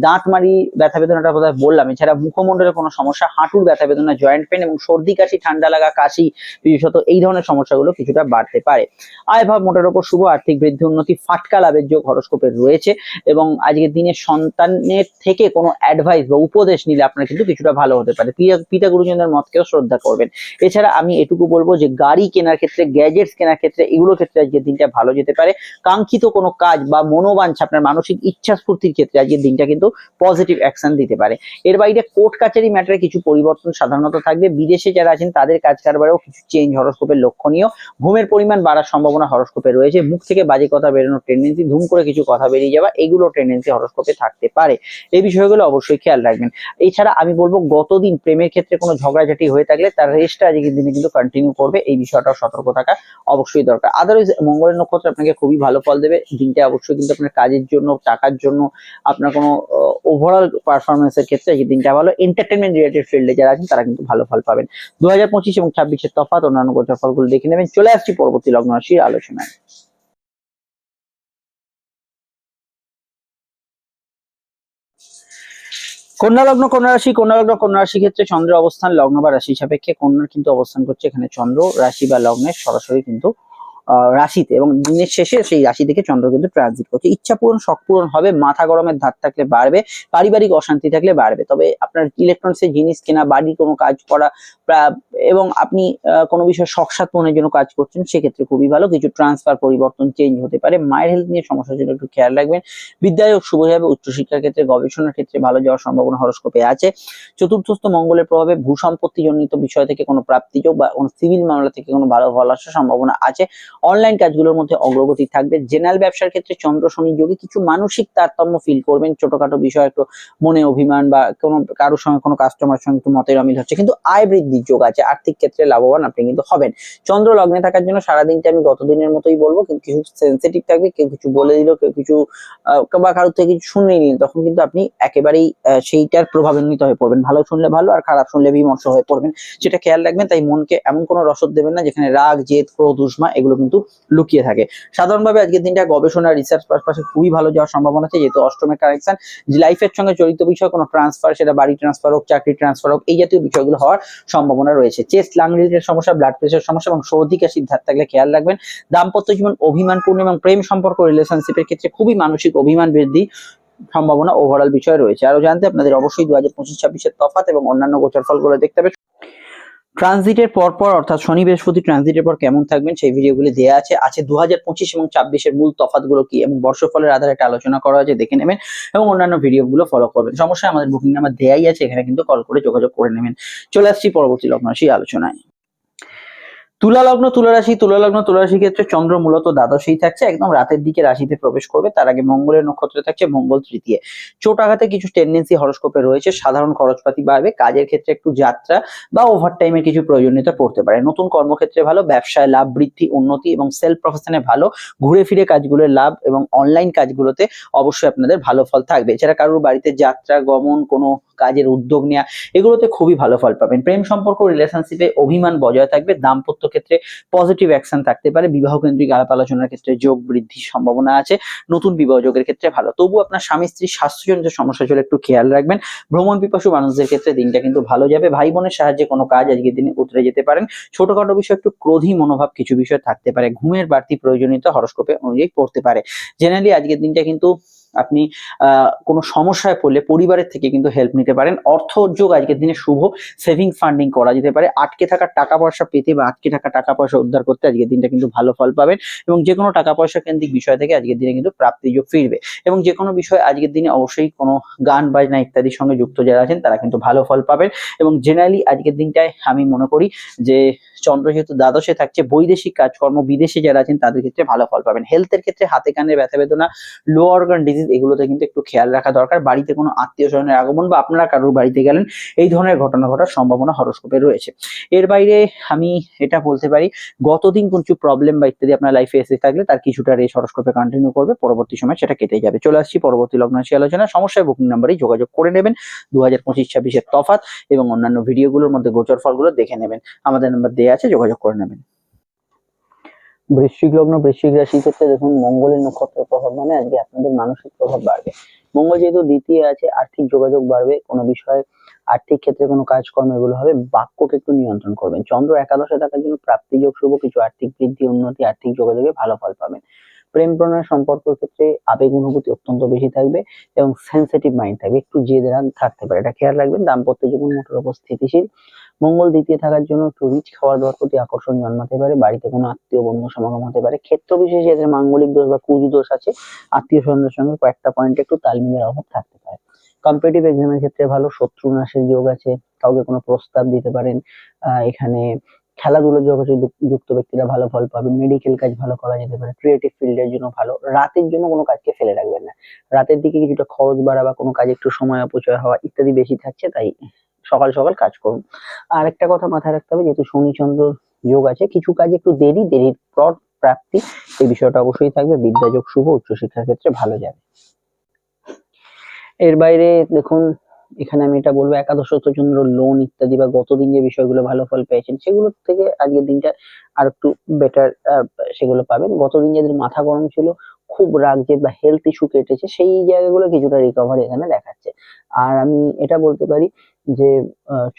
দাঁত মারি ব্যথা বেদনাটা বোধহয় বললাম, এছাড়া মুখমণ্ডলের কোনো সমস্যা, হাঁটুর ব্যথা বেদনা, জয়েন্ট পেন এবং সর্দি কাশি, ঠান্ডা লাগা, কাশি, বিশেষত এই ধরনের সমস্যাগুলো কিছুটা বাড়তে পারে। আয় ভাব মোটের ওপর শুভ, আর্থিক বৃদ্ধি উন্নতি, ফাটকা লাভের যোগ হরোস্কোপে রয়েছে। এবং আজকের দিনে সন্তানের থেকে কোনো অ্যাডভাইস বা উপদেশ নিলে আপনার কিন্তু কিছুটা ভালো হতে পারে। পিতা গুরুজনদের মতকেও শ্রদ্ধা করবেন। এছাড়া আমি এটুকু বলবো যে গাড়ি কেনার ক্ষেত্রে, গ্যাজেটস কেনার ক্ষেত্রে, এগুলোর ক্ষেত্রে আজকের দিনটা ভালো যেতে পারে। কাঙ্ক্ষিত কোনো কাজ বা মনোবাঞ্ছা, আপনার মানসিক ইচ্ছা স্ফূর্তির ক্ষেত্রে আজকের দিনটা কিন্তু পজিটিভ অ্যাকশন দিতে পারে। এর বাইরে কোর্ট কাচারি ম্যাটারে কিছু পরিবর্তন সাধারণত থাকবে। বিদেশে যারা আছেন তাদের কাজ কারবারেও কিছু চেঞ্জ হরোস্কোপের লক্ষণীয়। ঘুমের পরিমাণ বাড়ার সম্ভাবনা হরোস্কোপে রয়েছে। মুখ থেকে বাজে কথা বেরোনোর টেন্ডেন্সি, ধুম করে কিছু কথা বেরিয়ে যাওয়া, এগুলো টেন্ডেন্সি হরোস্কোপে থাকতে পারে। এই বিষয়গুলো অবশ্যই খেয়াল রাখবেন। এছাড়া আমি বলবো গতদিন প্রেমের ক্ষেত্রে কোনো ঝগড়াঝাটি হয়ে থাকলে তার রেস্টটা আজকের দিনে কিন্তু কন্টিনিউ করবে, এই বিষয়টাও সতর্ক থাকা অবশ্যই দরকার। আদারওয়াইজ মঙ্গলের নক্ষত্র আপনাকে খুবই ভালো ফল দেবে। দিনটা অবশ্যই কিন্তু আপনার কাজের জন্য, টাকার জন্য, আপনার কোনো ওভারঅল পারফরমেন্সের ক্ষেত্রে এই দিনটা ভালো। এন্টারটেনমেন্ট রিলেটেড ফিল্ডে যারা আছেন তারা কিন্তু ভালো ফল পাবেন। 2025 এবং 26-এর তফাৎ অন্যান্য গোচর ফলগুলো দেখে নেবেন। চলে আসছি পরবর্তী লগ্ন রাশির আলোচনায়। কন্যা লগ্ন, কন্যা রাশি, কন্যা লগ্ন, কন্যা রাশি ক্ষেত্রে চন্দ্রের অবস্থান লগ্ন বা রাশি সাপেক্ষে কন্যার কিন্তু অবস্থান করছে এখানে চন্দ্র রাশি বা লগ্নের সরাসরি কিন্তু রাশিতে, এবং দিনের শেষে সেই রাশি থেকে চন্দ্র কিন্তু ট্রানজিট করছে। ইচ্ছা পূরণ, শখ পূরণ হবে। মাথা গরমের ধার থাকলে বাড়বে, পারিবারিক অশান্তি থাকলে বাড়বে। তবে আপনার ইলেকট্রনিক্স এর জিনিস কেনা, বাড়ির কোনো কাজ করা, এবং আপনি কোনো বিষয়ে শখ সাধ পূরণের জন্য কাজ করছেন, সেক্ষেত্রে খুবই ভালো। কিছু ট্রান্সফার, পরিবর্তন, চেঞ্জ হতে পারে। মায়ের হেলথ নিয়ে সমস্যার জন্য একটু খেয়াল রাখবেন। বিদ্যায়োগ শুভ যাবে। উচ্চশিক্ষার ক্ষেত্রে, গবেষণার ক্ষেত্রে ভালো যাওয়ার সম্ভাবনা হরোস্কোপে আছে। চতুর্থস্থ মঙ্গলের প্রভাবে ভূ সম্পত্তি জনিত বিষয় থেকে কোনো প্রাপ্তিযোগ বা কোনো সিভিল মামলা থেকে কোনো ভালো ফল আসার সম্ভাবনা আছে। অনলাইন কাজগুলোর মধ্যে অগ্রগতি থাকবে। জেনারেল ব্যবসার ক্ষেত্রে চন্দ্র শনি যোগে কিছু মানসিক তারতম্য ফিল করবেন। ছোটখাটো বিষয় একটু মনে অভিমান বা কোনো কারোর সঙ্গে, কোনো কাস্টমার সঙ্গে একটু মতের অমিল হচ্ছে, কিন্তু আয় বৃদ্ধির যোগ আছে। আর্থিক ক্ষেত্রে লাভবান আপনি কিন্তু হবেন। চন্দ্র লগ্নে থাকার জন্য সারাদিনটা আমি গত দিনের মতোই বলবো, কিন্তু কিছু সেন্সিটিভ থাকবে। কেউ কিছু বলে দিল, কেউ কিছু বা কারোর থেকে কিছু শুনে নিলেন, তখন কিন্তু আপনি একেবারেই সেইটার প্রভাবান্বিত হয়ে পড়বেন। ভালো শুনলে ভালো, আর খারাপ শুনলে বিমর্ষ হয়ে পড়বেন, সেটা খেয়াল রাখবেন। তাই মনকে এমন কোনো রসদ দেবেন না যেখানে রাগ, জেদ, ক্রোধ, উষ্মা এগুলো কিন্তু লুকিয়ে থাকে। সাধারণভাবে আজকের দিনটা গবেষণা, রিসার্চ পারপাসে খুবই ভালো যাওয়ার সম্ভাবনা আছে, যেহেতু অষ্টমের কানেকশন। লাইফের সঙ্গে জড়িত বিষয়, কোনো ট্রান্সফার, সেটা বাড়ি ট্রান্সফার হোক, চাকরি ট্রান্সফার হোক, এই জাতীয় বিষয়গুলো হওয়ার সম্ভাবনা রয়েছে। চেস্ট, লাং রিলেটেড সমস্যা, ব্লাড প্রেশার সমস্যা এবং সর্দি কাশির ধার থাকলে খেয়াল রাখবেন। দাম্পত্য জীবন অভিমানপূর্ণ এবং প্রেম সম্পর্ক, রিলেশনশিপের ক্ষেত্রে খুবই মানসিক অভিমান বৃদ্ধি সম্ভাবনা ওভারঅল বিষয় রয়েছে। আরো জানতে আপনাদের অবশ্যই 2025-26-এর তফাৎ এবং অন্যান্য গোচর ফলগুলো দেখতে হবে। ট্রানজিটের পর অর্থাৎ শনি বৃহস্পতি ট্রানজিটের পর কেমন থাকবেন সেই ভিডিওগুলি দেওয়া আছে 2025 এবং 26-এর মূল তফাৎগুলো কি এবং বর্ষফলের আধারে একটা আলোচনা করা আছে, দেখে নেবেন এবং অন্যান্য ভিডিওগুলো ফলো করবেন। সমস্যা আমাদের বুকিং নাম্বার দেয়াই আছে, এখানে কিন্তু কল করে যোগাযোগ করে নেবেন। চলে আসছি পরবর্তী লগ্ন রাশি আলোচনায়। তুলা রাশির ক্ষেত্রে চন্দ্র মূলত দ্বাদশেই থাকছে, একদম রাতের দিকে রাশিতে প্রবেশ করবে। তার আগে মঙ্গলের নক্ষত্রে থাকছে মঙ্গল তৃতীয়। চোট আঘাতে কিছু টেন্ডেন্সি হরোস্কোপে রয়েছে, সাধারণ খরচপাতি বাড়বে, কাজের ক্ষেত্রে একটু যাত্রা বা ওভার টাইমের কিছু প্রয়োজনীয়তা পড়তে পারে। নতুন কর্মক্ষেত্রে ভালো, ব্যবসায় লাভ বৃদ্ধি উন্নতি এবং সেলফ প্রফেশনে ভালো, ঘুরে ফিরে কাজগুলো লাভ এবং অনলাইন কাজগুলোতে অবশ্যই আপনাদের ভালো ফল থাকবে। এছাড়া কারোর বাড়িতে যাত্রা গমন, কোনো কাজের উদ্যোগ নেওয়া, এগুলোতে খুবই ভালো ফল পাবেন। প্রেম সম্পর্ক রিলেশনশিপে অভিমান বজায় থাকবে, দাম্পত্য ক্ষেত্রে পজিটিভ অ্যাকশন থাকতে পারে, বিবাহ কেন্দ্রিক আলাপ আলোচনার ক্ষেত্রে যোগ বৃদ্ধির সম্ভাবনা আছে, নতুন বিবাহ যোগের ক্ষেত্রে ভালো। তবু আপনার স্বামী স্ত্রীর স্বাস্থ্যজনিত সমস্যা চলে একটু খেয়াল রাখবেন। ভ্রমণ পিপাসু মানুষদের ক্ষেত্রে দিনটা কিন্তু ভালো যাবে। ভাই বোনের সাহায্যে কোনো কাজ আজকের দিনে উতরে যেতে পারেন। ছোটখাটো বিষয় একটু ক্রোধী মনোভাব কিছু বিষয় থাকতে পারে। ঘুমের বাড়তি প্রয়োজনীয়তা হরোস্কোপে অনুযায়ী পড়তে পারে। জেনারেলি আজকের দিনটা কিন্তু আপনি কোনো সমস্যায় পড়লে পরিবারের থেকে কিন্তু হেল্প নিতে পারেন। অর্থ যোগ আজকের দিনে শুভ, সেভিংস ফান্ডিং করা যেতে পারে। আটকে থাকা টাকা পয়সা পেতে বা আটকে থাকা টাকা পয়সা উদ্ধার করতে আজকের দিনটা কিন্তু ভালো ফল পাবেন। এবং যে কোনো টাকা পয়সা কেন্দ্রিক বিষয় থেকে আজকের দিনে কিন্তু প্রাপ্তি যোগ ফিরবে। এবং যে কোনো বিষয় আজকের দিনে অবশ্যই কোনো গান বাজনা ইত্যাদির সঙ্গে যুক্ত যারা আছেন তারা কিন্তু ভালো ফল পাবেন। এবং জেনারেলি আজকের দিনটায় আমি মনে করি যে চন্দ্র যেহেতু দ্বাদশে থাকছে, বৈদেশিক কাজকর্ম বিদেশে যারা আছেন তাদের ক্ষেত্রে ভালো ফল পাবেন। হেলথের ক্ষেত্রে হাতে কানের ব্যথা বেদনা, লো অর্গান ডিজিজ, এগুলোতে কিন্তু একটু খেয়াল রাখা দরকার। বাড়িতে কোনো আত্মীয় স্বজনের আগমন বা আপনারা কারোর বাড়িতে গেলেন, এই ধরনের ঘটনা ঘটার সম্ভাবনা হরোস্কোপে রয়েছে। এর বাইরে আমি এটা বলতে পারি, গতদিন কিছু প্রবলেম বা ইত্যাদি আপনার লাইফে এসে থাকলে তার কিছুটা রেস হরোস্কোপে কন্টিনিউ করবে, পরবর্তী সময় সেটা কেটে যাবে। চলে আসছি পরবর্তী লগ্ন রাশি আলোচনা। সমস্যায় বুকিং নাম্বারেই যোগাযোগ করে নেবেন। 2025-26-এর তফাৎ এবং অন্যান্য ভিডিওগুলোর মধ্যে গোচর ফলগুলো দেখে নেবেন। আমাদের নাম্বার দেওয়া আছে, যোগাযোগ করে নেবেন। বৃশ্চিক লগ্ন বৃশ্চিক রাশির ক্ষেত্রে দেখুন, মঙ্গলের নক্ষত্রের প্রভাব মানে আজকে আপনাদের মানসিক প্রভাব বাড়বে। মঙ্গল যেহেতু দ্বিতীয় আছে, আর্থিক যোগাযোগ বাড়বে, কোনো বিষয় আর্থিক ক্ষেত্রে কোনো কাজকর্ম এগুলো হবে। বাক্যকে একটু নিয়ন্ত্রণ করবেন। চন্দ্র একাদশে থাকার জন্য প্রাপ্তি যোগ শুভ, কিছু আর্থিক বৃদ্ধি উন্নতি, আর্থিক যোগাযোগে ভালো ফল পাবেন। প্রেম প্রণয় সম্পর্কের ক্ষেত্রে আবেগ অনুভূতি অত্যন্ত বেশি থাকবে এবং সেন্সিটিভ মাইন্ড থাকবে, একটু জেদ রাগ থাকতে পারে, এটা খেয়াল রাখবেন। দাম্পত্য জীবন মোটের উপর স্থিতিশীল। মঙ্গল দ্বিতীয় থাকার জন্য একটু রিচ খাওয়ার দাওয়ার প্রতি আকর্ষণ জন্মাতে পারে। বাড়িতে কোনো আত্মীয় বন্ধু সমাগম হতে পারে। ক্ষেত্র বিশেষে এদের মাঙ্গলিক দোষ বা কুজ দোষ আছে, আত্মীয় স্বজনদের সঙ্গে কয়েকটা পয়েন্টে একটু তাল মিলের অভাব থাকতে পারে। কম্পিটিটিভ এক্সামের ক্ষেত্রে ভালো, শত্রু নাশের যোগ আছে, কাউকে কোনো প্রস্তাব দিতে পারেন। এখানে খেলাধুলার জগতে যুক্ত ব্যক্তিরা ভালো ফল পাবেন। মেডিকেল কাজ ভালো করা যেতে পারে। ক্রিয়েটিভ ফিল্ডের জন্য ভালো। রাতের জন্য কোনো কাজকে ফেলে রাখবেন না। রাতের দিকে কিছুটা খরচ বাড়া বা কোনো কাজে একটু সময় অপচয় হওয়া ইত্যাদি বেশি থাকছে, তাই সকাল সকাল কাজ করুন। আর একটা কথা মাথায় রাখতে হবে, যেহেতু শনি চন্দ্র যোগ আছে, কিছু কাজ একটু দেরির পর প্রাপ্তি, এই বিষয়টা অবশ্যই থাকবে। বিদ্যা যোগ শুভ, উচ্চশিক্ষার ক্ষেত্রে ভালো যাবে। এর বাইরে দেখুন, এখানে আমি এটা বলবো, একাদশত চন্দ্র লোন ইত্যাদি বা গতদিন যে বিষয়গুলো ভালো ফল পেয়েছেন সেগুলোর থেকে আজকের দিনটা আর একটু বেটার সেগুলো পাবেন। গতদিন যাদের মাথা গরম ছিল, খুব রাগ জেদ বা হেলথ ইস্যু কেটেছে, সেই জায়গাগুলো কিছুটা রিকভারি এখানে দেখাচ্ছে। আর আমি এটা বলতে পারি যে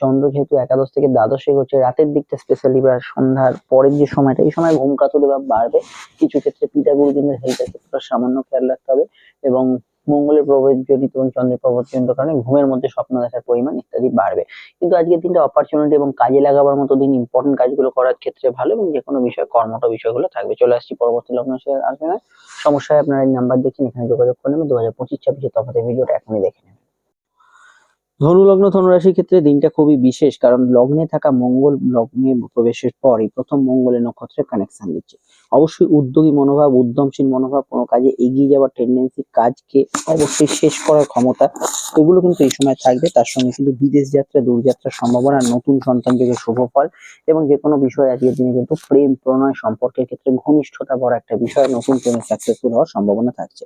চন্দ্র যেহেতু একাদশ থেকে দ্বাদশে হচ্ছে, রাতের দিকটা স্পেশালি বা সন্ধ্যার পরের যে সময়টা, এই সময় ঘুম কাতুরে বা বাড়বে। কিছু ক্ষেত্রে পিতা গুরুজনদের হেলথের ক্ষেত্রে সামান্য খেয়াল রাখতে হবে। এবং মঙ্গলের প্রভাবজনিত এবং চন্দ্রের প্রভাবজনিত কারণে ঘুমের মধ্যে স্বপ্ন দেখার পরিমাণ ইত্যাদি বাড়বে। কিন্তু আজকের দিনটা অপরচুনিটি এবং কাজে লাগাবার মতো দিন, ইম্পর্টেন্ট কাজগুলো করার ক্ষেত্রে ভালো এবং যে কোনো বিষয় কর্মঠ বিষয়গুলো থাকবে। চলে আসছি পরবর্তী লগ্ন রাশি আলোচনায়। সমস্যায় আপনারা এই নাম্বার দেখছেন, এখানে যোগাযোগ করে নেবেন। 2025-26 তফাতের ভিডিওটা এখনই দেখে নেবেন। ধনু লগ্ন ধনু রাশির ক্ষেত্রে দিনটা খুবই বিশেষ, কারণ লগ্নে থাকা মঙ্গল লগ্নে প্রবেশের পরই প্রথম মঙ্গলের নক্ষত্রে কানেকশন দিচ্ছে। অবশ্যই উদ্যোগী মনোভাব, উদ্যমশীল মনোভাব, কোনো কাজে এগিয়ে যাওয়ার টেন্ডেন্সি, কাজকে অবশ্যই শেষ করার ক্ষমতা, এগুলো কিন্তু এই সময় থাকবে। তার সঙ্গে কিন্তু বিদেশ যাত্রা, দূরযাত্রার সম্ভাবনা, নতুন সন্তান যোগের শুভ ফল এবং যে কোনো বিষয় আজকের দিনে কিন্তু প্রেম প্রণয় সম্পর্কের ক্ষেত্রে ঘনিষ্ঠতা বড় একটা বিষয়, নতুন প্রেমে সাকসেসফুল হওয়ার সম্ভাবনা থাকছে।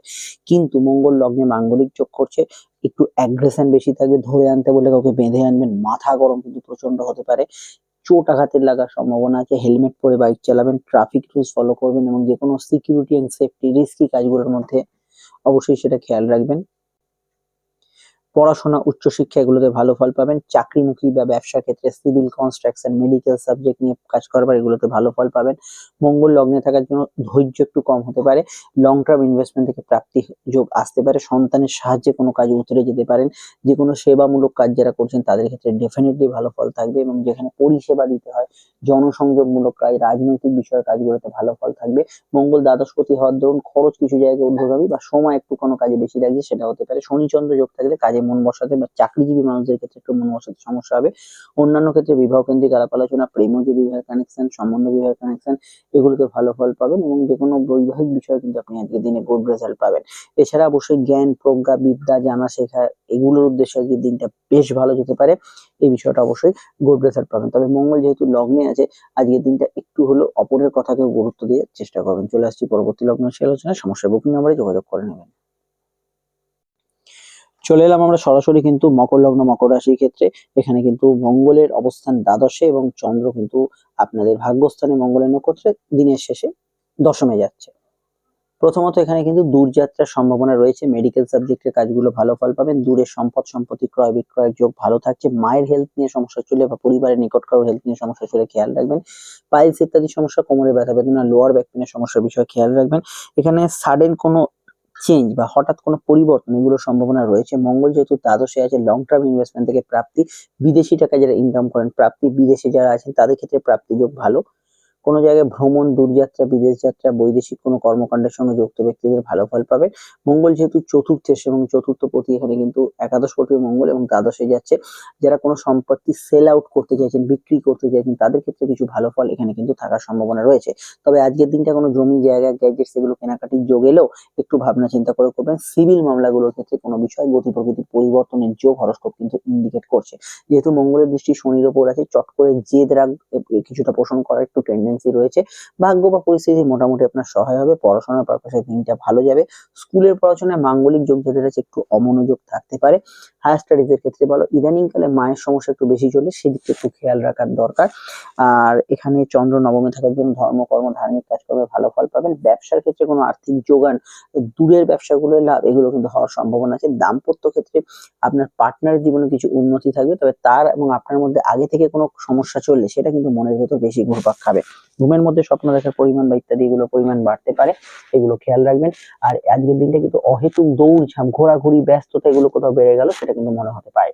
কিন্তু মঙ্গল লগ্নে মাঙ্গলিক যোগ করছে, একটু অ্যাগ্রেশন বেশি থাকবে। ধরে আনতে বলে কাউকে বেঁধে আনবেন, মাথা গরম কিন্তু প্রচন্ড হতে পারে। চোট আঘাতের লাগার সম্ভাবনা আছে। হেলমেট পরে বাইক চালাবেন, ট্রাফিক রুলস ফলো করবেন এবং যে কোনো সিকিউরিটি এন্ড সেফটি রিস্কি কাজগুলোর মধ্যে অবশ্যই সেটা খেয়াল রাখবেন। পড়াশোনা, উচ্চশিক্ষা, এগুলোতে ভালো ফল পাবেন। চাকরিমুখী বা ব্যবসার ক্ষেত্রে সিভিল, কনস্ট্রাকশন, মেডিকেল সাবজেক্ট নিয়ে কাজ করবার, এগুলোতে ভালো ফল পাবেন। মঙ্গল লগ্নে থাকার জন্য ধৈর্য একটু কম হতে পারে। লং টার্ম ইনভেস্টমেন্ট থেকে প্রাপ্তি যোগ আসতে পারে। সন্তানের সাহায্যে কোনো কাজে উতরে যেতে পারেন। যে কোনো সেবামূলক কাজ যারা করছেন তাদের ক্ষেত্রে ডেফিনেটলি ভালো ফল থাকবে এবং যেখানে পরিষেবা দিতে হয়, জনসংযোগমূলক কাজ, রাজনৈতিক বিষয়ের কাজগুলোতে ভালো ফল থাকবে। মঙ্গল দ্বাদশপতি হওয়ার দরুন খরচ কিছু জায়গায় ঊর্ধ্বগামী বা সময় একটু কোনো কাজে বেশি লাগছে, সেটা হতে পারে। শনি চন্দ্র যোগ থাকলে কাজে মন বসাতে বা চাকরিজীবী মানুষদের ক্ষেত্রে একটু মন বসাতে সমস্যা হবে। অন্যান্য ক্ষেত্রে বিবাহ কেন্দ্রিক আলাপ আলোচনা, প্রেমজ বিবাহের কানেকশন, সম্বন্ধ বিবাহের কানেকশন এগুলোতে ভালো ফল পাবেন এবং যে কোনো বৈবাহিক বিষয়ে কিন্তু আপনি আজকের দিনে গুড রেজাল্ট পাবেন। এছাড়া অবশ্যই জ্ঞান, প্রজ্ঞা, বিদ্যা, জানা শেখা এগুলোর উদ্দেশ্যে আজকের দিনটা বেশ ভালো যেতে পারে। এই বিষয়টা অবশ্যই গুড রেজাল্ট পাবেন। তবে মঙ্গল যেহেতু লগ্নে আছে, আজকের দিনটা একটু হলেও অপরের কথাকেও গুরুত্ব দিয়ে চেষ্টা করবেন। চলে আসছি পরবর্তী লগ্ন রাশি আলোচনায়। সমস্যা বুকিং নাম্বারে যোগাযোগ করে নেবেন। চলে এলাম আমরা সরাসরি কিন্তু মকর লগ্ন মকর রাশির ক্ষেত্রে। এখানে কিন্তু মঙ্গলের অবস্থান দ্বাদশে এবং চন্দ্র কিন্তু আপনাদের ভাগ্যস্থানে মঙ্গলের নক্ষত্রে দিনের শেষে দশমে যাচ্ছে। প্রথমত এখানে কিন্তু দূরযাত্রার সম্ভাবনা রয়েছে। মেডিকেল সাবজেক্টের কাজগুলো ভালো ফল পাবেন। দূরের সম্পদ সম্পত্তি ক্রয় বিক্রয়ের যোগ ভালো থাকছে। মায়ের হেলথ নিয়ে সমস্যা চলে বা পরিবারের নিকট কারো হেলথ নিয়ে সমস্যা চলে খেয়াল রাখবেন। পাইলস ইত্যাদি সমস্যা, কোমরে ব্যথা বেদনা, লোয়ার ব্যাক পেনের সমস্যার বিষয়ে খেয়াল রাখবেন। এখানে সাডেন কোনো চেঞ্জ বা হঠাৎ কোনো পরিবর্তন এগুলোর সম্ভাবনা রয়েছে। মঙ্গল যেহেতু দ্বাদশে আছে, লং টার্ম ইনভেস্টমেন্ট থেকে প্রাপ্তি, বিদেশি টাকা যারা ইনকাম করেন প্রাপ্তি, বিদেশে যারা আছেন তাদের ক্ষেত্রে প্রাপ্তি যোগ ভালো। কোনো জায়গায় ভ্রমণ, দূরযাত্রা, বিদেশ যাত্রা, বৈদেশিক কোনো কর্মকাণ্ডের সঙ্গে যুক্ত ব্যক্তিদের ভালো ফল পাবে। মঙ্গল যেহেতু চতুর্থে এসে এবং চতুর্থ পতি এখানে কিন্তু একাদশ পতি মঙ্গল এবং দ্বাদশে যাচ্ছে, যারা কোনো সম্পত্তি সেল আউট করতে চাইছেন, বিক্রি করতে চাইছেন তাদের ক্ষেত্রে কিছু ভালো ফল এখানে কিন্তু থাকার সম্ভাবনা রয়েছে। তবে আজকের দিনটা কোনো জমি জায়গা গ্যাজেটস এগুলো কেনাকাটির যোগ এলেও একটু ভাবনা চিন্তা করে করবেন। সিভিল মামলাগুলোর ক্ষেত্রে কোনো বিষয় গতি প্রকৃতির পরিবর্তনের যোগ হরস্কোপ কিন্তু ইন্ডিকেট করছে। যেহেতু মঙ্গলের দৃষ্টি শনির ওপর আছে, চট করে জেদ রাগ কিছুটা পোষণ করার একটু টেন্ডেন্সি রয়েছে। ভাগ্য বা পরিস্থিতি মোটামুটি আপনার সহায় হবে। পড়াশোনার পারপাসে দিনটা ভালো যাবে। স্কুলের পড়াশোনায় মাঙ্গলিক যোগ যাদের আছে একটু অমনোযোগ থাকতে পারে। হায়ার স্টাডিজ এর ক্ষেত্রে ভালো। ইদানিং কালে মায়ের সমস্যা একটু বেশি চলে, সেদিকটা একটু খেয়াল রাখার দরকার। আর এখানে চন্দ্র নবমে থাকার জন্য ধর্মকর্ম ধার্মিক কাজকর্মে ভালো ফল পাবেন। ব্যবসার ক্ষেত্রে কোনো আর্থিক যোগান, দূরের ব্যবসাগুলোর লাভ এগুলো কিন্তু হওয়ার সম্ভাবনা আছে। দাম্পত্য ক্ষেত্রে আপনার পার্টনারের জীবনে কিছু উন্নতি থাকবে, তবে তার এবং আপনার মধ্যে আগে থেকে কোনো সমস্যা চললে সেটা কিন্তু মনের ভেতর বেশি ঘুরপাক খাবে। ঘুমের মধ্যে স্বপ্ন দেখার পরিমাণ বা ইত্যাদি এগুলো পরিমাণ বাড়তে পারে, এগুলো খেয়াল রাখবেন। আর আজকের দিনটা কিন্তু অহেতুক দৌড়ঝাঁপ, ঘোরাঘুরি, ব্যস্ততা এগুলো কোথাও বেড়ে গেল সেটা কিন্তু মনে হতে পারে।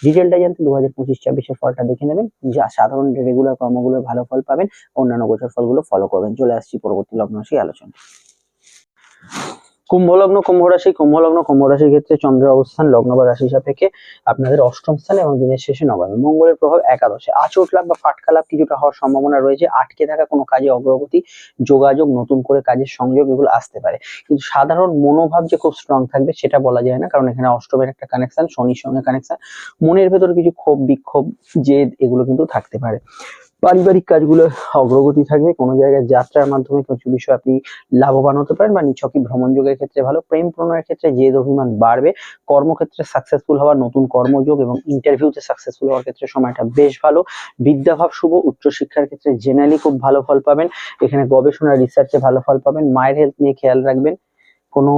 ডিটেলটা জানতে 2025-26 ফলটা দেখে নেবেন। যা সাধারণ রেগুলার কর্মগুলো ভালো ফল পাবেন, অন্যান্য গোচর ফলগুলো ফলো করবেন। চলে আসছি পরবর্তী লগ্ন রাশি আলোচনা। কুম্ভ লগ্ন কুম্ভ রাশি কুম্ভ রাশির ক্ষেত্রে চন্দ্রের অবস্থান লগ্ন বা রাশি সাপেক্ষে আপনাদের অষ্টম স্থানে এবং দিনের শেষে নবমে। মঙ্গলের প্রভাব একাদশে। আচোট লাভ বা ফাটকা লাভ কিছুটা হওয়ার সম্ভাবনা রয়েছে। আটকে থাকা কোনো কাজে অগ্রগতি, যোগাযোগ, নতুন করে কাজের সংযোগ এগুলো আসতে পারে। কিন্তু সাধারণ মনোভাব যে খুব স্ট্রং থাকবে সেটা বলা যায় না, কারণ এখানে অষ্টমের একটা কানেকশন, শনির সঙ্গে কানেকশন। মনের ভেতরে কিছু ক্ষোভ বিক্ষোভ জেদ এগুলো কিন্তু থাকতে পারে। পারিবারিক কাজগুলো অগ্রগতি থাকবে। কোনো জায়গায় যাত্রার মাধ্যমে কিছু বিষয় আপনি লাভবান হতে পারেন বা নিছকই ভ্রমণ যোগের ক্ষেত্রে ভালো। প্রেম প্রণয়ের ক্ষেত্রে জেদ অভিমান বাড়বে। কর্মক্ষেত্রে সাকসেসফুল হওয়ার নতুন কর্মযোগ এবং ইন্টারভিউতে সাকসেসফুল হওয়ার ক্ষেত্রে সময়টা বেশ ভালো। বিদ্যাভাব শুভ। উচ্চশিক্ষার ক্ষেত্রে জেনারেলি খুব ভালো ফল পাবেন। এখানে গবেষণা রিসার্চে ভালো ফল পাবেন। মায়ের হেলথ নিয়ে খেয়াল রাখবেন। কোনো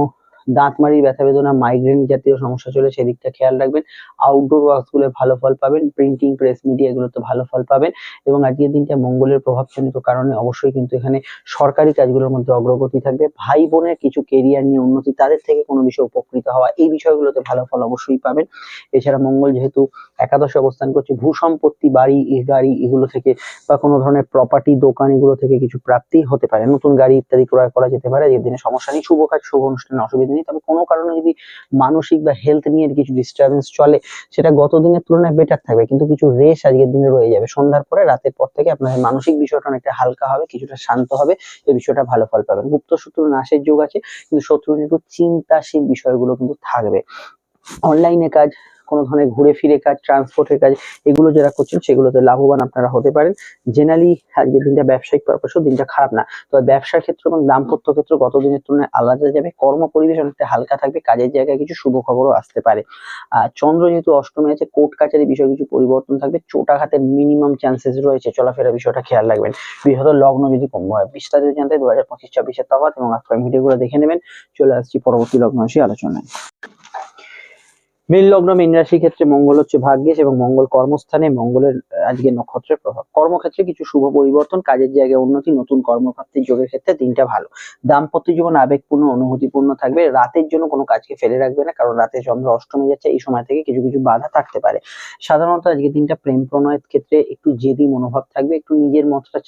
দাঁতমাড়ির ব্যথা বেদনা, মাইগ্রেন জাতীয় সমস্যা চলে সেদিকটা খেয়াল রাখবেন। আউটডোর ওয়ার্কস গুলো ভালো ফল পাবেন। প্রিন্টিং প্রেস মিডিয়া এগুলোতে ভালো ফল পাবেন। এবং আজকের দিনটা মঙ্গলের প্রভাবজনিত কারণে অবশ্যই কিন্তু এখানে সরকারি কাজগুলোর মধ্যে অগ্রগতি থাকবে। ভাই বোনের কিছু কেরিয়ার নিয়ে উন্নতি, তাদের থেকে কোনো বিষয়ে উপকৃত হওয়া, এই বিষয়গুলোতে ভালো ফল অবশ্যই পাবেন। এছাড়া মঙ্গল যেহেতু একাদশে অবস্থান করছে, ভূ সম্পত্তি, বাড়ি গাড়ি এগুলো থেকে বা কোনো ধরনের প্রপার্টি দোকান এগুলো থেকে কিছু প্রাপ্তি হতে পারে। নতুন গাড়ি ইত্যাদি ক্রয় করা যেতে পারে। আজকের দিনে সমস্যা নেই। শুভ কাজ শুভ অনুষ্ঠানে অসুবিধা নেই। তবে কোনো কারণে যদি মানসিক বা হেলথ নিয়ে কিছু ডিস্টারবেন্স চলে, সেটা গত দিনের তুলনায় বেটার থাকবে, কিন্তু কিছু রেশ আজকের দিনে রয়ে যাবে। সন্ধ্যার পরে রাতের পর থেকে আপনাদের মানসিক বিষয়টা অনেকটা হালকা হবে, কিছুটা শান্ত হবে। এই বিষয়টা ভালো ফল পাবেন। গুপ্ত শত্রু নাশের যোগ আছে, কিন্তু শত্রু একটু চিন্তাশীল বিষয়গুলো কিন্তু থাকবে। অনলাইনে কাজ, কোনো ধরনের ঘুরে ফিরে কাজ, ট্রান্সপোর্টের কাজ এগুলো যারা করছেন সেগুলোতে লাভবান আপনারা হতে পারেন। জেনারেলি আজকের দিনটা ব্যবসায়িক পারপাসেও দিনটা খারাপ না। তবে ব্যবসার ক্ষেত্র এবং দাম্পত্য ক্ষেত্র গত দিনের তুলনায় আলাদা যাবে। কর্ম পরিবেশ অনেকটা হালকা থাকবে। কাজের জায়গায় কিছু শুভ খবরও আসতে পারে। চন্দ্র যেহেতু অষ্টমে আছে, কোর্ট কাছারি বিষয়ে কিছু পরিবর্তন থাকবে। চোটাঘাতের মিনিমাম চান্সেস রয়েছে। চলাফেরা বিষয়টা খেয়াল রাখবেন। বিশেষত লগ্ন যদি কম হয়। বিস্তারিত জানতে 2025-26-এর তফাৎ এবং আপনার ভিডিওগুলো দেখে নেবেন। চলে আসছি পরবর্তী লগ্ন রাশি আলোচনায়। মীন লগ্ন মীন রাশির ক্ষেত্রে মঙ্গল হচ্ছে ভাগ্যেশ এবং মঙ্গল কর্মস্থানে। মঙ্গলের আজকে নক্ষত্রের প্রভাব। কর্মক্ষেত্রে কিছু শুভ পরিবর্তন, কাজের জায়গায় উন্নতি, নতুন কর্মপ্রাপ্তির যোগের ক্ষেত্রে দিনটা ভালো। দাম্পত্য জীবন আবেগপূর্ণ অনুভূতিপূর্ণ থাকবে। রাতের জন্য কোনো কাজকে ফেলে রাখবে না, কারণ রাতে চন্দ্র অষ্টমে যাচ্ছে, এই সময় থেকে কিছু কিছু বাধা থাকতে পারে। সাধারণত আজকে দিনটা প্রেম প্রণয়ের ক্ষেত্রে একটু জেদি মনোভাব থাকবে, একটু নিজের মতটা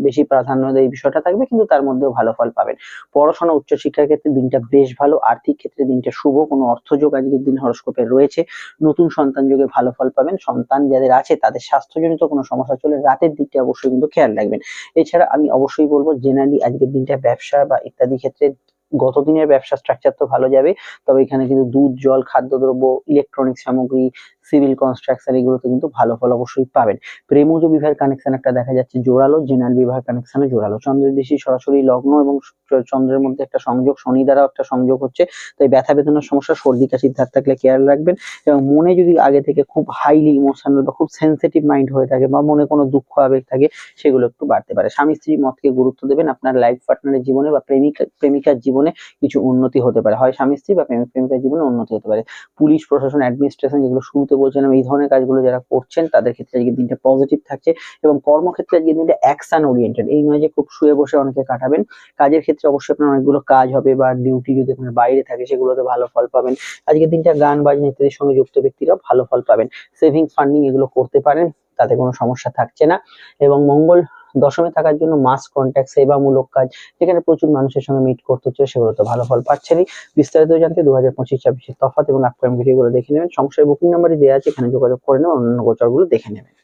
বেশি প্রাধান্য দেয় এই বিষয়টা থাকবে, কিন্তু তার মধ্যেও ভালো ফল পাবেন। পড়াশোনা উচ্চশিক্ষার ক্ষেত্রে দিনটা বেশ ভালো। আর্থিক ক্ষেত্রে দিনটা শুভ। কোনো অর্থযোগ আজকের দিন হওয়ার হরোস্কোপে রয়েছে। নতুন সন্তান যোগে ভালো ফল পাবেন। সন্তান যাদের আছে তাদের স্বাস্থ্যজনিত কোনো সমস্যা চলে রাতের দিকটা অবশ্যই কিন্তু খেয়াল রাখবেন। এছাড়া আমি অবশ্যই বলবো জেনারেলি আজকের দিনটা ব্যবসা বা ইত্যাদি ক্ষেত্রে গত দিনের ব্যবসা স্ট্রাকচার তো ভালো যাবে, তবে এখানে কিন্তু দুধ, জল, খাদ্যদ্রব্য, ইলেকট্রনিক সামগ্রী, সিভিল কনস্ট্রাকশন এগুলোতে কিন্তু ভালো ফল অবশ্যই পাবেন। প্রেমজ বিবাহের কানেকশন একটা দেখা যাচ্ছে জোরালো, জেনারেল বিবাহের কানেকশনে জোরালো। চন্দ্রের দৃষ্টি সরাসরি লগ্ন এবং চন্দ্রের মধ্যে একটা সংযোগ, শনি দ্বারাও একটা সংযোগ হচ্ছে, তাই ব্যথা বেদনার সমস্যা, সর্দি কাশির ধার থাকলে খেয়াল রাখবেন। এবং মনে যদি আগে থেকে খুব হাইলি ইমোশনাল বা খুব সেন্সিটিভ মাইন্ড হয়ে থাকে বা মনে কোনো দুঃখ আবেগ থাকে, সেগুলো একটু বাড়তে পারে। স্বামী স্ত্রীর মতকে গুরুত্ব দেবেন। আপনার লাইফ পার্টনারের জীবনে বা প্রেমিকার জীবনে কিছু উন্নতি হতে পারে, হয় স্বামী স্ত্রী বা প্রেমিক প্রেমিকার জীবনে উন্নতি হতে পারে। পুলিশ প্রশাসন, অ্যাডমিনিস্ট্রেশন যেগুলো শুরুতে বলছিলাম, এই ধরনের কাজগুলো যারা করছেন তাদের ক্ষেত্রে আজকের দিনটা পজিটিভ থাকছে। এবং কর্মক্ষেত্রে আজকের দিনটা অ্যাকশন ওরিয়েন্টেড, এই নয় যে খুব শুয়ে বসে অনেকে কাটাবেন। কাজের ক্ষেত্রে অবশ্যই আপনার অনেকগুলো কাজ হবে বা ডিউটি যদি আপনার বাইরে থাকে সেগুলোতে ভালো ফল পাবেন। আজকের দিনটা গান বাজনা ইত্যাদির সঙ্গে যুক্ত ব্যক্তিরাও ভালো ফল পাবেন। সেভিংস ফান্ডিং এগুলো করতে পারেন, তাতে কোনো সমস্যা থাকছে না। এবং মঙ্গল দশমে থাকার জন্য মাস কন্ট্যাক্ট, সেবামূলক কাজ, যেখানে প্রচুর মানুষের সঙ্গে মিট করতে হচ্ছে, সেগুলো তো ভালো ফল পাচ্ছেনই। বিস্তারিত জানতে 2025-26 তফাৎ এবং আপকামিং ভিডিওগুলো দেখে নেবেন। সংশয় বুকিং নাম্বারই দেওয়া আছে, এখানে যোগাযোগ করে নেবেন, অন্যান্য গোচরগুলো দেখে নেবেন।